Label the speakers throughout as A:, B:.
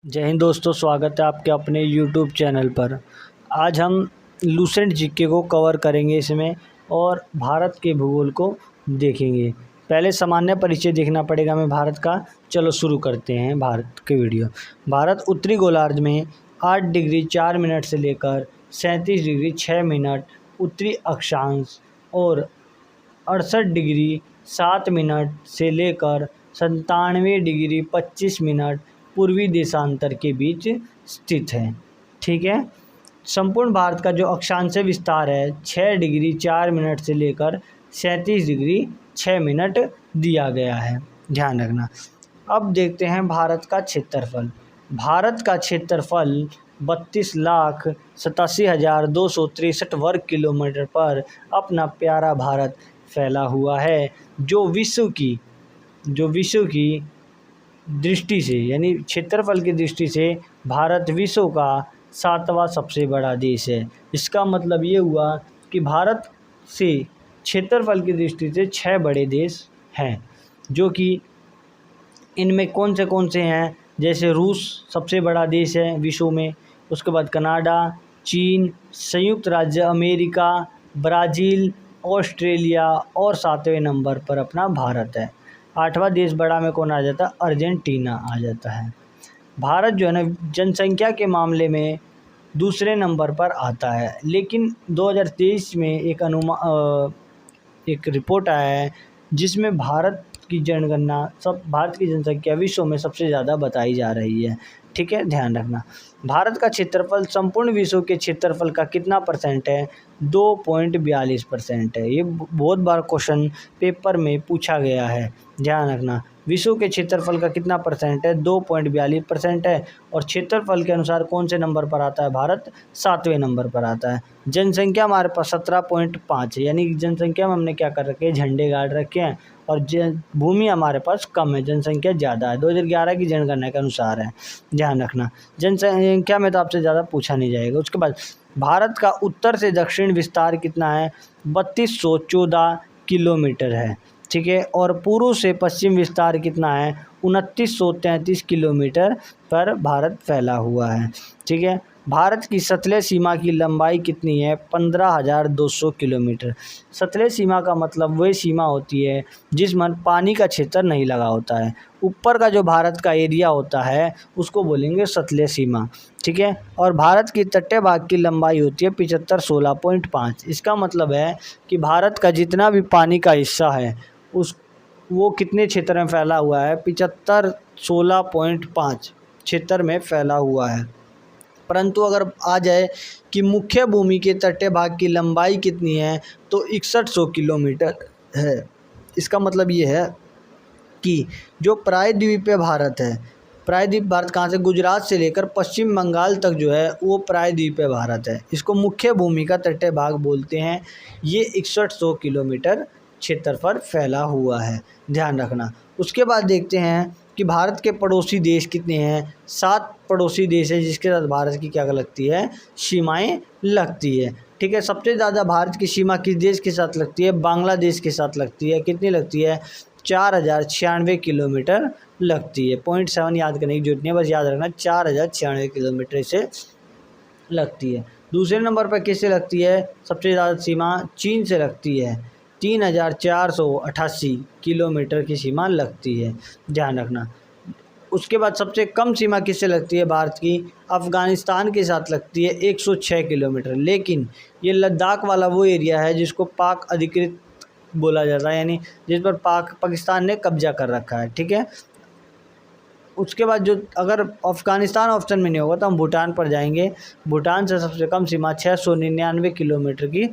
A: जय हिंद दोस्तों, स्वागत है आपके अपने YouTube चैनल पर। आज हम लूसेंट जीके को कवर करेंगे इसमें और भारत के भूगोल को देखेंगे। पहले सामान्य परिचय देखना पड़ेगा हमें भारत का। चलो शुरू करते हैं भारत के वीडियो। भारत उत्तरी गोलार्ध में 8 डिग्री 4 मिनट से लेकर 37 डिग्री 6 मिनट उत्तरी अक्षांश और 68 डिग्री 7 मिनट से लेकर 97 डिग्री 25 मिनट पूर्वी देशांतर के बीच स्थित है। ठीक है। संपूर्ण भारत का जो अक्षांशीय विस्तार है 6 डिग्री 4 मिनट से लेकर 37 डिग्री 6 मिनट दिया गया है, ध्यान रखना। अब देखते हैं भारत का क्षेत्रफल। भारत का क्षेत्रफल 32,87,263 वर्ग किलोमीटर पर अपना प्यारा भारत फैला हुआ है, जो विश्व की दृष्टि से यानी क्षेत्रफल की दृष्टि से भारत विश्व का 7वां सबसे बड़ा देश है। इसका मतलब ये हुआ कि भारत से क्षेत्रफल की दृष्टि से 6 बड़े देश हैं, जो कि इनमें कौन से हैं, जैसे रूस सबसे बड़ा देश है विश्व में, उसके बाद कनाडा, चीन, संयुक्त राज्य अमेरिका, ब्राज़ील, ऑस्ट्रेलिया और 7वें नंबर पर अपना भारत है। 8वां देश बड़ा में कौन आ जाता है? अर्जेंटीना आ जाता है। भारत जो है ना जनसंख्या के मामले में दूसरे नंबर पर आता है, लेकिन 2023 में एक रिपोर्ट आया है जिसमें भारत की जनसंख्या विश्व में सबसे ज़्यादा बताई जा रही है। ठीक है, ध्यान रखना। भारत का क्षेत्रफल संपूर्ण विश्व के क्षेत्रफल का कितना परसेंट है? 2.42% है। ये बहुत बार क्वेश्चन पेपर में पूछा गया है, ध्यान रखना। विश्व के क्षेत्रफल का कितना परसेंट है? 2.42% है। और क्षेत्रफल के अनुसार कौन से नंबर पर आता है भारत? 7वें नंबर पर आता है। जनसंख्या हमारे पास 17.5 है, यानी जनसंख्या में हमने क्या कर रखे हैं? झंडे गाड़ रखे हैं। और भूमि हमारे पास कम है, जनसंख्या ज़्यादा है। 2011 की जनगणना के अनुसार है, ध्यान रखना। जनसंख्या में तो आपसे ज़्यादा पूछा नहीं जाएगा। उसके बाद भारत का उत्तर से दक्षिण विस्तार कितना है? 3214 किलोमीटर है। ठीक है। और पूर्व से पश्चिम विस्तार कितना है? 2933 किलोमीटर पर भारत फैला हुआ है। ठीक है। भारत की सतलज सीमा की लंबाई कितनी है? 15,200 किलोमीटर। सतलज सीमा का मतलब वही सीमा होती है जिसमें पानी का क्षेत्र नहीं लगा होता है। ऊपर का जो भारत का एरिया होता है उसको बोलेंगे सतलज सीमा। ठीक है। और भारत की तटीय भाग की लंबाई होती है 7516.5। इसका मतलब है कि भारत का जितना भी पानी का हिस्सा है वो कितने क्षेत्र में फैला हुआ है? 7516.5 क्षेत्र में फैला हुआ है। परंतु अगर आ जाए कि मुख्य भूमि के तटीय भाग की लंबाई कितनी है, तो 6100 किलोमीटर है। इसका मतलब ये है कि जो प्रायद्वीपीय भारत है, प्रायद्वीप भारत कहाँ से? गुजरात से लेकर पश्चिम बंगाल तक जो है वो प्रायद्वीपीय भारत है। इसको मुख्य भूमि का तटीय भाग बोलते हैं। ये 6100 किलोमीटर क्षेत्रफल फैला हुआ है, ध्यान रखना। उसके बाद देखते हैं कि भारत के पड़ोसी देश कितने हैं? 7 पड़ोसी देश है जिसके साथ भारत की क्या लगती है? सीमाएं लगती है। ठीक है। सबसे ज़्यादा भारत की सीमा किस देश के साथ लगती है? बांग्लादेश के साथ लगती है। कितनी लगती है? 4096 किलोमीटर लगती है। 0.7 याद करने की जरूरत नहीं है, बस याद रखना 4096 किलोमीटर से लगती है। दूसरे नंबर पर किससे लगती है? सबसे ज़्यादा सीमा चीन से लगती है। 3488 किलोमीटर की सीमा लगती है, ध्यान रखना। उसके बाद सबसे कम सीमा किससे लगती है भारत की? अफ़गानिस्तान के साथ लगती है 106 किलोमीटर। लेकिन ये लद्दाख वाला वो एरिया है जिसको पाक अधिकृत बोला जाता है, यानी जिस पर पाकिस्तान ने कब्जा कर रखा है। ठीक है। उसके बाद जो अगर अफ़गानिस्तान ऑप्शन में नहीं होगा तो हम भूटान पर जाएंगे। भूटान से सबसे कम सीमा 699 किलोमीटर की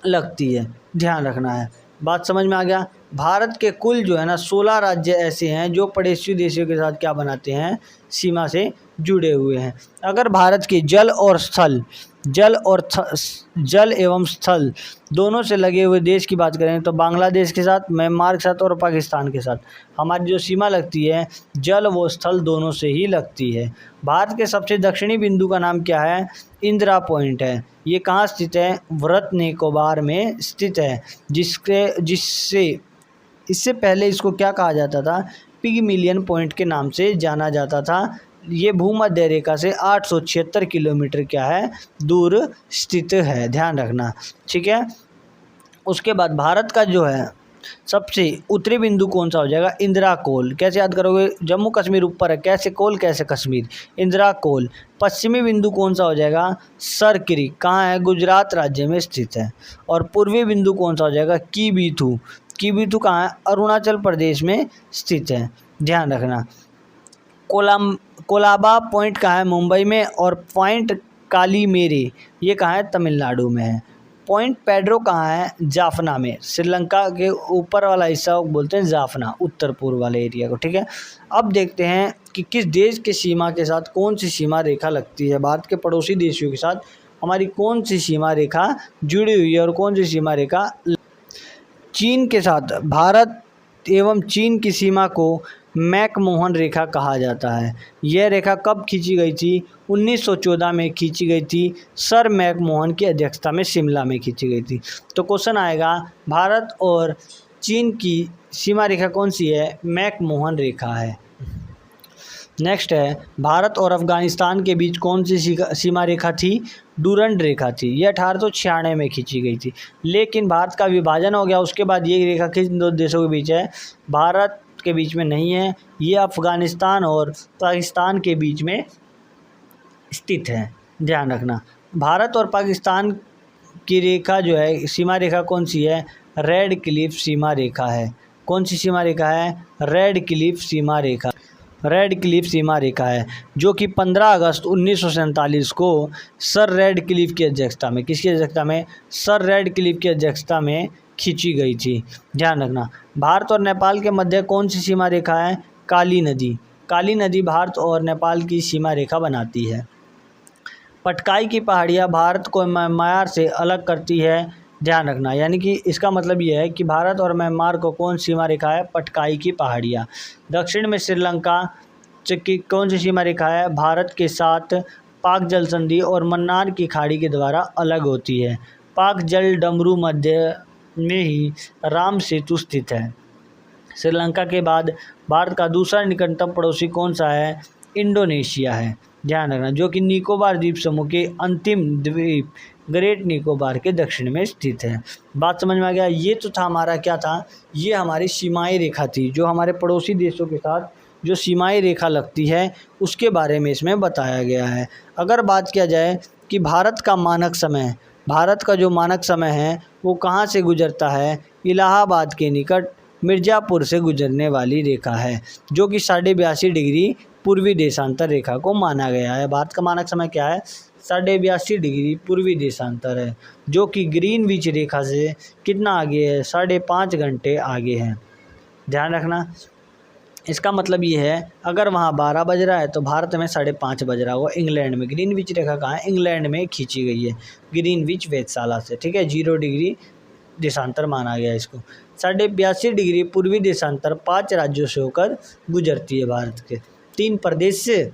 A: लगती है, ध्यान रखना है। बात समझ में आ गया? भारत के कुल जो है ना 16 राज्य ऐसे हैं जो पड़ोसी देशों के साथ क्या बनाते हैं? सीमा से जुड़े हुए हैं। अगर भारत के जल एवं स्थल दोनों से लगे हुए देश की बात करें तो बांग्लादेश के साथ, म्यांमार के साथ और पाकिस्तान के साथ हमारी जो सीमा लगती है जल व स्थल दोनों से ही लगती है। भारत के सबसे दक्षिणी बिंदु का नाम क्या है? इंदिरा पॉइंट है। ये कहाँ स्थित है? वृत निकोबार में स्थित है, इससे पहले इसको क्या कहा जाता था? पिगमिलियन पॉइंट के नाम से जाना जाता था। ये भूमध्य रेखा से 876 किलोमीटर क्या है, दूर स्थित है, ध्यान रखना, ठीक है। उसके बाद भारत का जो है सबसे उत्तरी बिंदु कौन सा हो जाएगा, इंदिरा कोल। कैसे याद करोगे, जम्मू कश्मीर ऊपर है, कैसे कोल कैसे कश्मीर, इंदिरा कोल। पश्चिमी बिंदु कौन सा हो जाएगा, सर क्रीक, कहाँ है, गुजरात राज्य में स्थित है। और पूर्वी बिंदु कौन सा हो जाएगा, कीबीथू, कीबीथू कहाँ है, अरुणाचल प्रदेश में स्थित है, ध्यान रखना। कोलाबा पॉइंट कहाँ है, मुंबई में। और पॉइंट कालीमेरे ये कहाँ है, तमिलनाडु में है। पॉइंट पेड्रो कहाँ है, जाफना में, श्रीलंका के ऊपर वाला हिस्सा बोलते हैं जाफना, उत्तर पूर्व वाले एरिया को, ठीक है। अब देखते हैं कि किस देश के सीमा के साथ कौन सी सीमा रेखा लगती है, भारत के पड़ोसी देशों के साथ हमारी कौन सी सीमा रेखा जुड़ी हुई है और कौन सी सीमा रेखा। चीन के साथ भारत एवं चीन की सीमा को मैकमोहन रेखा कहा जाता है। यह रेखा कब खींची गई थी, 1914 में खींची गई थी, सर मैकमोहन की अध्यक्षता में शिमला में खींची गई थी। तो क्वेश्चन आएगा, भारत और चीन की सीमा रेखा कौन सी है, मैकमोहन रेखा है। नेक्स्ट है, भारत और अफगानिस्तान के बीच कौन सी सीमा रेखा थी, डूरंड रेखा थी। यह 1896 में खींची गई थी, लेकिन भारत का विभाजन हो गया, उसके बाद ये रेखा किन दो देशों के बीच है, भारत के बीच में नहीं है, ये अफगानिस्तान और पाकिस्तान के बीच में स्थित है, ध्यान रखना। भारत और पाकिस्तान की रेखा जो है, सीमा रेखा कौन सी है, रेड क्लिफ सीमा रेखा है। कौन सी सीमा रेखा है, रेड क्लिफ सीमा रेखा, रेड क्लिफ सीमा रेखा है, जो कि 15 अगस्त 1947 को सर रेड क्लिफ की अध्यक्षता में, किसकी अध्यक्षता में, सर रेड क्लिफ की अध्यक्षता में खींची गई थी, ध्यान रखना। भारत और नेपाल के मध्य कौन सी सीमा रेखा है, काली नदी, काली नदी भारत और नेपाल की सीमा रेखा बनाती है। पटकाई की पहाड़ियाँ भारत को म्यांमार से अलग करती है, ध्यान रखना, यानी कि इसका मतलब ये है कि भारत और म्यांमार को कौन सीमा रेखा है, पटकाई की पहाड़ियाँ। दक्षिण में श्रीलंका की कौन सी सीमा रेखा है, भारत के साथ पाक जल संधि और मन्नार की खाड़ी के द्वारा अलग होती है। पाक जल डमरू मध्य में ही राम सेतु स्थित है। श्रीलंका के बाद भारत का दूसरा निकटतम पड़ोसी कौन सा है, इंडोनेशिया है, ध्यान रखना, जो कि निकोबार द्वीप समूह के अंतिम द्वीप ग्रेट निकोबार के दक्षिण में स्थित है। बात समझ में आ गया। ये तो था हमारा क्या था, ये हमारी सीमाई रेखा थी, जो हमारे पड़ोसी देशों के साथ जो सीमाई रेखा लगती है उसके बारे में इसमें बताया गया है। अगर बात किया जाए कि भारत का मानक समय, भारत का जो मानक समय है वो कहाँ से गुजरता है, इलाहाबाद के निकट मिर्ज़ापुर से गुजरने वाली रेखा है, जो कि 82.5 डिग्री पूर्वी देशांतर रेखा को माना गया है। भारत का मानक समय क्या है, 82.5 डिग्री पूर्वी देशांतर है, जो कि ग्रीनविच रेखा से कितना आगे है, 5.5 घंटे आगे है, ध्यान रखना। इसका मतलब ये है, अगर वहाँ 12 बज रहा है तो भारत में 5:30 बज रहा होगा इंग्लैंड में। ग्रीनविच रेखा कहाँ है, इंग्लैंड में खींची गई है, ग्रीनविच वेधशाला से, ठीक है। 0 डिग्री देशांतर माना गया इसको। 82.5 डिग्री पूर्वी देशांतर 5 राज्यों से होकर गुजरती है, भारत के 3 प्रदेश से,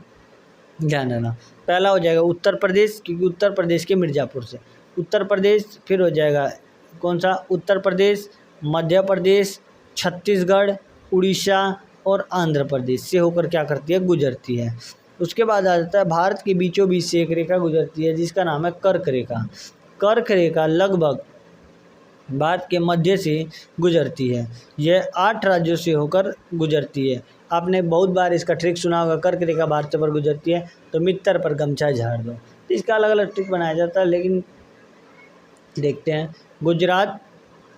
A: ध्यान रखना। पहला हो जाएगा उत्तर प्रदेश, क्योंकि उत्तर प्रदेश के मिर्ज़ापुर से उत्तर प्रदेश, फिर हो जाएगा कौन सा, उत्तर प्रदेश, मध्य प्रदेश, छत्तीसगढ़, उड़ीसा और आंध्र प्रदेश से होकर क्या करती है, गुजरती है। उसके बाद आ जाता है भारत के बीचों बीच से एक रेखा गुजरती है जिसका नाम है कर्क रेखा। कर्क रेखा लगभग भारत के मध्य से गुजरती है, यह 8 राज्यों से होकर गुजरती है। आपने बहुत बार इसका ट्रिक सुना होगा, कर्क रेखा भारत पर गुजरती है तो मित्र पर गमछा झाड़ दो, तो इसका अलग अलग ट्रिक बनाया जाता है, लेकिन देखते हैं। गुजरात,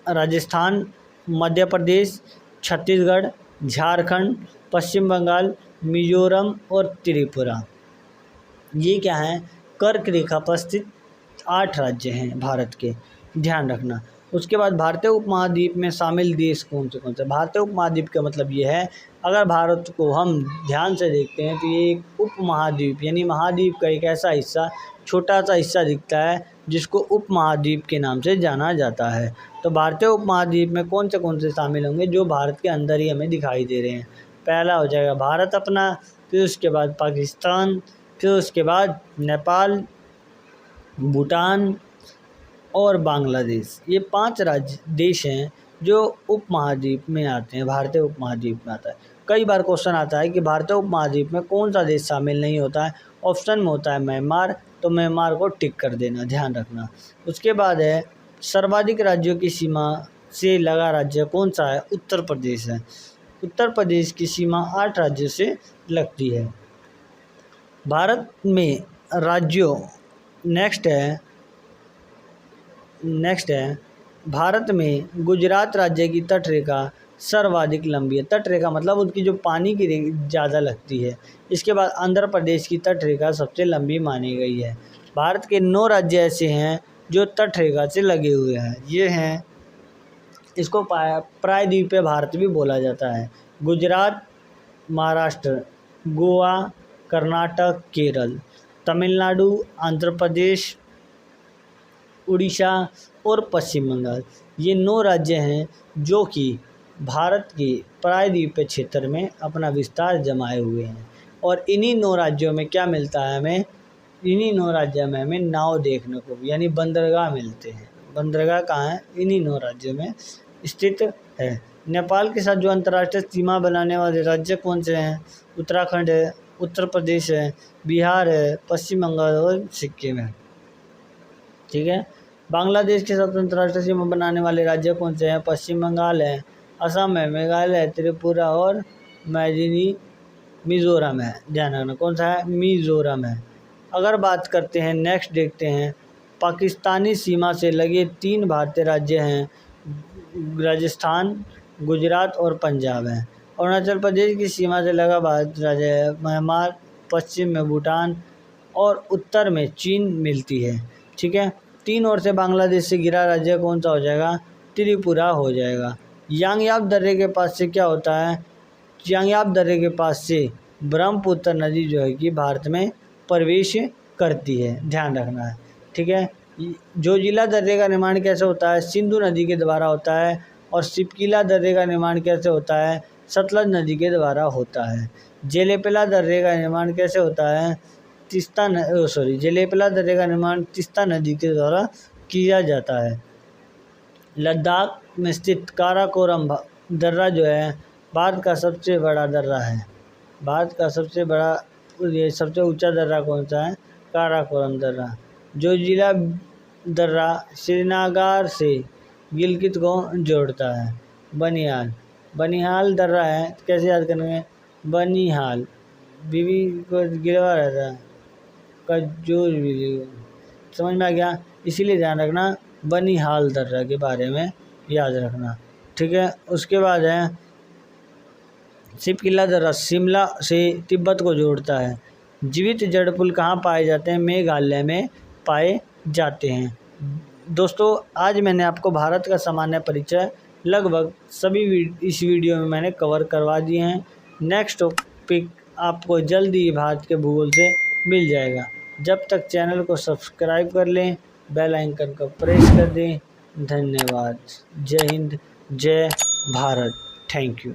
A: राजस्थान, मध्य प्रदेश, छत्तीसगढ़, झारखंड, पश्चिम बंगाल, मिजोरम और त्रिपुरा, ये क्या है, कर्क रेखा पर स्थित 8 राज्य हैं भारत के, ध्यान रखना। उसके बाद भारतीय उपमहाद्वीप में शामिल देश कौन से। भारतीय उपमहाद्वीप का मतलब ये है, अगर भारत को हम ध्यान से देखते हैं तो ये एक उपमहाद्वीप यानी महाद्वीप का एक ऐसा हिस्सा, छोटा सा हिस्सा दिखता है जिसको उपमहाद्वीप के नाम से जाना जाता है। तो भारतीय उपमहाद्वीप में कौन से शामिल होंगे, जो भारत के अंदर ही हमें दिखाई दे रहे हैं। पहला हो जाएगा भारत अपना, फिर उसके बाद पाकिस्तान, फिर उसके बाद नेपाल, भूटान और बांग्लादेश। ये 5 राज्य देश हैं जो उपमहाद्वीप में आते हैं, भारतीय उपमहाद्वीप में आता है। कई बार क्वेश्चन आता है कि भारतीय उपमहाद्वीप में कौन सा देश शामिल नहीं होता है। ऑप्शन में होता है म्यांमार, तो म्यांमार को टिक कर देना, ध्यान रखना। उसके बाद है सर्वाधिक राज्यों की सीमा से लगा राज्य कौन सा है, उत्तर प्रदेश है। उत्तर प्रदेश की सीमा 8 राज्यों से लगती है। भारत में राज्यों नेक्स्ट है भारत में गुजरात राज्य की तटरेखा सर्वाधिक लंबी है। तटरेखा मतलब उसकी जो पानी की ज़्यादा लगती है। इसके बाद आंध्र प्रदेश की तटरेखा सबसे लंबी मानी गई है। भारत के 9 राज्य ऐसे हैं जो तटरेखा से लगे हुए हैं। ये हैं, इसको प्रायद्वीपीय भारत भी बोला जाता है। गुजरात, महाराष्ट्र, गोवा, कर्नाटक, केरल, तमिलनाडु, आंध्र प्रदेश, उड़ीसा और पश्चिम बंगाल, ये 9 राज्य हैं जो कि भारत के प्रायद्वीपीय क्षेत्र में अपना विस्तार जमाए हुए हैं। और इन्हीं 9 राज्यों में क्या मिलता है हमें, इन्हीं 9 राज्यों में हमें नाव देखने को, यानी बंदरगाह मिलते हैं। बंदरगाह कहाँ है, इन्हीं 9 राज्यों में स्थित है। नेपाल के साथ जो अंतर्राष्ट्रीय सीमा बनाने वाले राज्य कौन से हैं, उत्तराखंड है, उत्तर प्रदेश है, बिहार है, पश्चिम बंगाल और सिक्किम है। ठीक है। बांग्लादेश के साथ अंतर्राष्ट्रीय सीमा बनाने वाले राज्य कौन से हैं, पश्चिम बंगाल है, असम है, मेघालय है, त्रिपुरा और मिजोरम है। ध्यान रखना कौन सा है, मिजोरम है। अगर बात करते हैं, नेक्स्ट देखते हैं, पाकिस्तानी सीमा से लगे 3 भारतीय राज्य हैं, राजस्थान, गुजरात और पंजाब हैं। अरुणाचल प्रदेश की सीमा से लगा भारत राज्य है म्यांमार, पश्चिम में भूटान और उत्तर में चीन मिलती है। ठीक है। 3 ओर से बांग्लादेश से घिरा राज्य कौन सा हो जाएगा, त्रिपुरा हो जाएगा। यांगयाप दर्रे के पास से क्या होता है, यांगयाप दर्रे के पास से ब्रह्मपुत्र नदी जो है कि भारत में प्रवेश करती है, ध्यान रखना है। ठीक है। जोजिला दर्रे का निर्माण कैसे होता है, सिंधु नदी के द्वारा होता है। और सिपकिला दर्रे का निर्माण कैसे होता है, सतलज नदी के द्वारा होता है। जेलेपला दर्रे का निर्माण कैसे होता है, जेलेपला दर्रे का निर्माण तीस्ता नदी के द्वारा किया जाता है। लद्दाख में स्थित काराकोरम दर्रा जो है भारत का सबसे बड़ा दर्रा है। भारत का सबसे बड़ा, ये सबसे ऊंचा दर्रा कौन सा है, काराकोरम दर्रा। जोजिला दर्रा श्रीनगर से गिलगित को जोड़ता है। बनिहाल दर्रा है, कैसे याद करेंगे, बनिहाल बीवी को गिरवा रहता है, कजूर बीवी, समझ में आ गया। इसीलिए ध्यान रखना, बनिहाल दर्रा के बारे में याद रखना। ठीक है। उसके बाद है सिपकिला दर्रा शिमला से तिब्बत को जोड़ता है। जीवित जड़ पुल कहाँ पाए जाते हैं, मेघालय में पाए जाते हैं। दोस्तों, आज मैंने आपको भारत का सामान्य परिचय लगभग सभी इस वीडियो में मैंने कवर करवा दिए हैं। नेक्स्ट टॉपिक आपको जल्दी ही भारत के भूगोल से मिल जाएगा। जब तक चैनल को सब्सक्राइब कर लें, बेल आइकन को प्रेस कर दें। धन्यवाद। जय हिंद, जय भारत। Thank you.